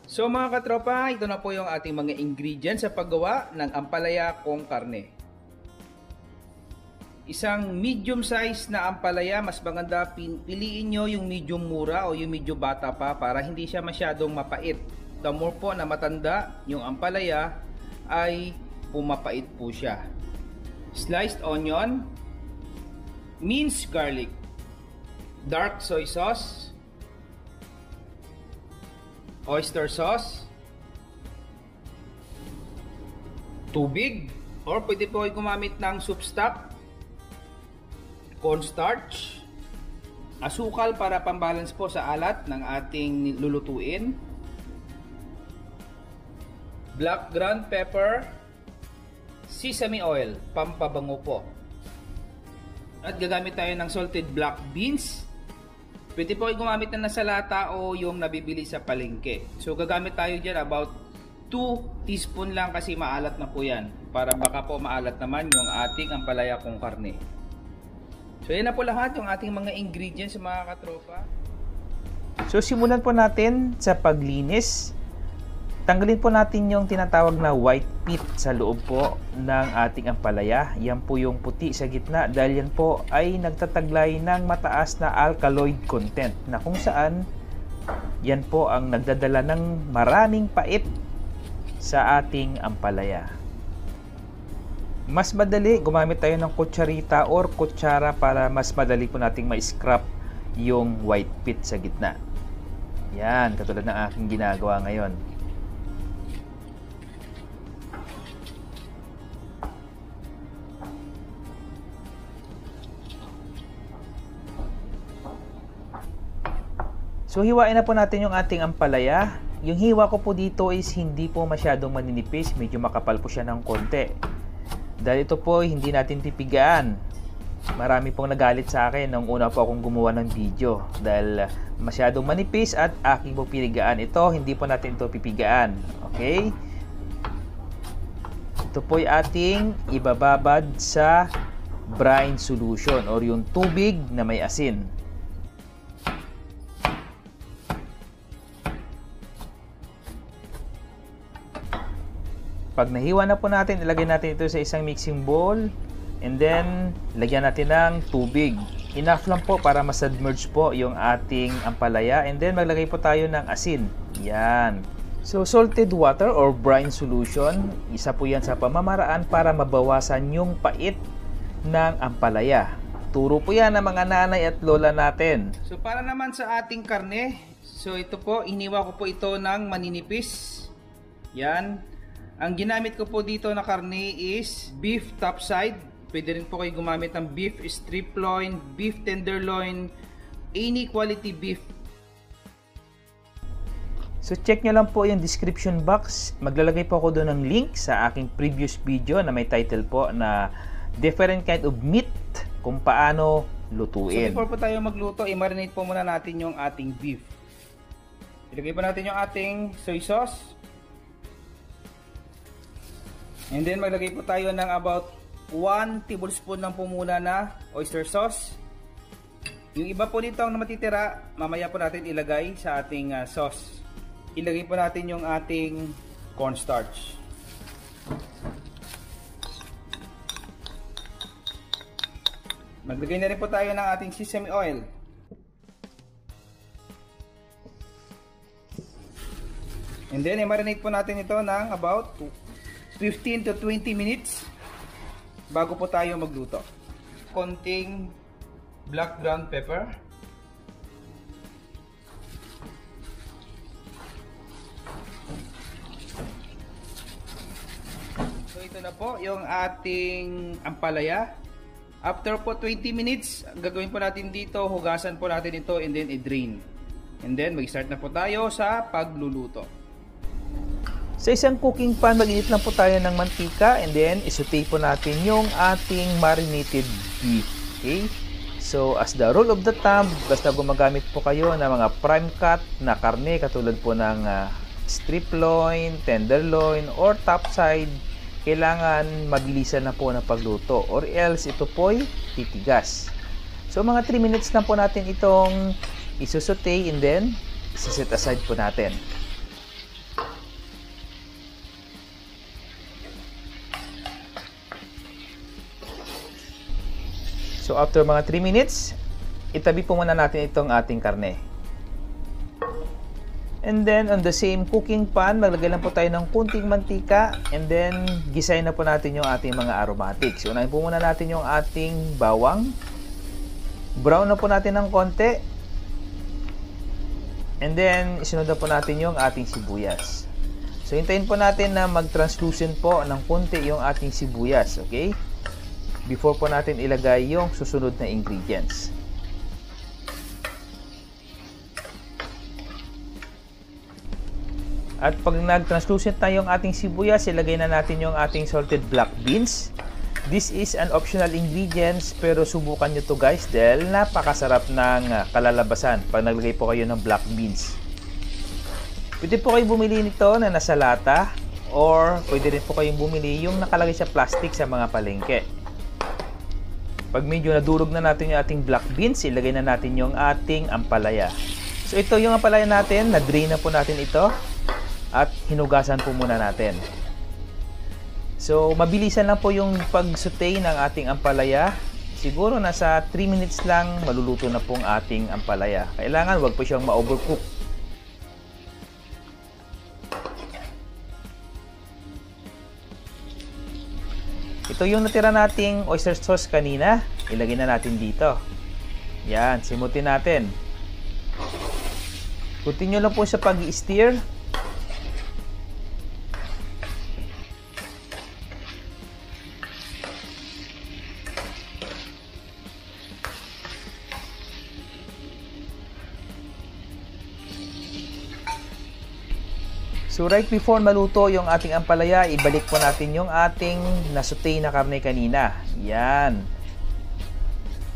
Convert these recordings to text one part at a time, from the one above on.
So mga katropa, ito na po yung ating mga ingredients sa paggawa ng ampalaya kong karne. Isang medium size na ampalaya, mas maganda piliin nyo yung medium mura o yung medyo bata pa para hindi siya masyadong mapait. The more po na matanda yung ampalaya ay pumapait po siya. Sliced onion, minced garlic, dark soy sauce, oyster sauce, tubig, or pwede po ay gumamit ng soup stock, cornstarch, asukal para pambalance po sa alat ng ating lulutuin, black ground pepper, sesame oil, pampabango po. At gagamit tayo ng salted black beans. Pwede po ay gumamit na nasa lata o yung nabibili sa palengke. So gagamit tayo dyan about 2 teaspoon lang kasi maalat na po yan. Para baka po maalat naman yung ating ampalaya kong karne. So yan na po lahat yung ating mga ingredients mga katropa. So simulan po natin sa paglinis. Tanggalin po natin yung tinatawag na white pit sa loob po ng ating ampalaya. Yan po yung puti sa gitna dahil yan po ay nagtataglay ng mataas na alkaloid content na kung saan yan po ang nagdadala ng maraming pait sa ating ampalaya. Mas madali, gumamit tayo ng kutsarita or kutsara para mas madali po nating ma-scrap yung white pit sa gitna. Yan, katulad ng aking ginagawa ngayon. So hiwain na po natin yung ating ampalaya. Yung hiwa ko po dito is hindi po masyadong maninipis, medyo makapal po siya ng konti. Dahil ito po hindi natin pipigaan. Marami pong nagalit sa akin nung una po akong gumawa ng video dahil masyadong manipis at aking po pinigaan. Ito hindi po natin ito pipigaan. Okay? Ito po ay ating ibababad sa brine solution or yung tubig na may asin. Pag nahiwa na po natin, ilagay natin ito sa isang mixing bowl and then lagyan natin ng tubig. Enough lang po para ma-submerge po yung ating ampalaya and then maglagay po tayo ng asin. Yan. So salted water or brine solution, isa po yan sa pamamaraan para mabawasan yung pait ng ampalaya. Turo po yan ng mga nanay at lola natin. So para naman sa ating karne, so ito po, iniwa ko po ito ng maninipis. Yan. Ang ginamit ko po dito na karne is beef topside. Pwede rin po kayo gumamit ng beef strip loin, beef tenderloin, any quality beef. So check nyo lang po yung description box. Maglalagay po ako doon ng link sa aking previous video na may title po na different kind of meat kung paano lutuin. So before po tayo magluto, i-marinate po muna natin yung ating beef. Ilagay po natin yung ating soy sauce. And then maglagay po tayo ng about 1 tablespoon ng pumula na oyster sauce. Yung iba po nito ang matitira, mamaya po natin ilagay sa ating sauce. Ilagay po natin yung ating cornstarch. Maglagay na rin po tayo ng ating sesame oil. And then i-marinate po natin ito ng about 15 to 20 minutes bago po tayo magluto. Konting black ground pepper. So ito na po yung ating ampalaya. After po 20 minutes, gagawin po natin dito, hugasan po natin ito and then i-drain. And then mag-start na po tayo sa pagluluto. Sa isang cooking pan, mag-init lang po tayo ng mantika and then isaute po natin yung ating marinated beef. Okay? So, as the rule of the thumb, basta gumagamit po kayo ng mga prime cut na karne katulad po ng strip loin, tenderloin, or topside, kailangan maglisan na po ng pagluto or else ito po'y titigas. So, mga 3 minutes na po natin itong isusaute and then set aside po natin. So after mga 3 minutes, itabi po muna natin itong ating karne. And then on the same cooking pan, maglagay lang po tayo ng kunting mantika, and then gisayin na po natin yung ating mga aromatics. So unahin po muna natin yung ating bawang. Brown na po natin ng konti. And then isunod na po natin yung ating sibuyas. So hintayin po natin na mag-translucent po ng konti yung ating sibuyas, okay? Before po natin ilagay yung susunod na ingredients. At pag nag-translucent na yung ating sibuyas, ilagay na natin yung ating salted black beans. This is an optional ingredients, pero subukan nyo to guys dahil napakasarap ng kalalabasan pag naglagay po kayo ng black beans. Pwede po kayong bumili nito na nasa lata, or pwede rin po kayong bumili yung nakalagay sa plastic sa mga palengke. Pag medyo nadurog na natin yung ating black beans, ilagay na natin yung ating ampalaya. So ito yung ampalaya natin, na-drain na po natin ito. At hinugasan po muna natin. So mabilisan lang po yung pag-saute ng ating ampalaya. Siguro nasa 3 minutes lang maluluto na pong ating ampalaya. Kailangan wag po siyang ma-overcook. Ito yung natira nating oyster sauce kanina. Ilagay na natin dito. Yan, simutin natin. Continue lang po sa pag-i-stir. So right before maluto yung ating ampalaya, ibalik po natin yung ating nasute na karne kanina. Yan.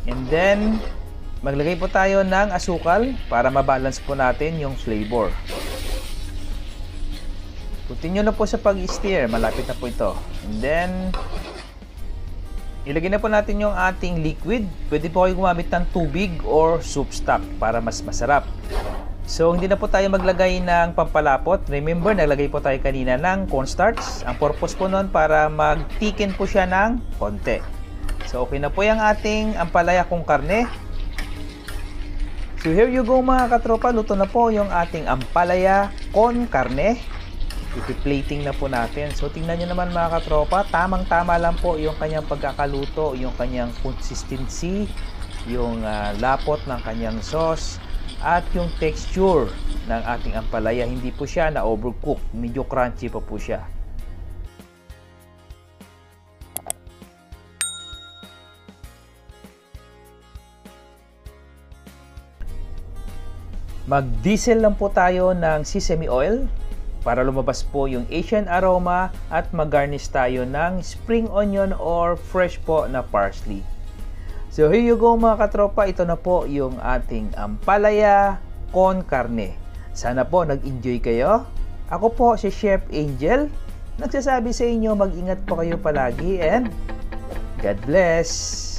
And then, maglagay po tayo ng asukal para mabalance po natin yung flavor. Continue na po sa pag-stir. Malapit na po ito. And then, ilagay na po natin yung ating liquid. Pwede po kayo gumamit ng tubig or soup stock para mas masarap. So, hindi na po tayo maglagay ng pampalapot. Remember, naglagay po tayo kanina ng cornstarch. Ang purpose po nun para mag-thicken po siya ng konti. So, okay na po yung ating ampalaya kong karne. So, here you go mga katropa. Luto na po yung ating ampalaya con karne. Ipi-plating na po natin. So, tingnan nyo naman mga katropa. Tamang-tama lang po yung kanyang pagkakaluto, yung kanyang consistency, yung lapot ng kanyang sauce, at yung texture ng ating ampalaya. Hindi po siya na overcook, medyo crunchy pa po siya. Mag-diesel lang po tayo ng sesame oil para lumabas po yung Asian aroma, at mag-garnish tayo ng spring onion or fresh po na parsley. So here you go mga katropa, ito na po yung ating ampalaya con karne. Sana po nag-enjoy kayo. Ako po si Chef Angel, nagsasabi sa inyo mag-ingat po kayo palagi, and God bless!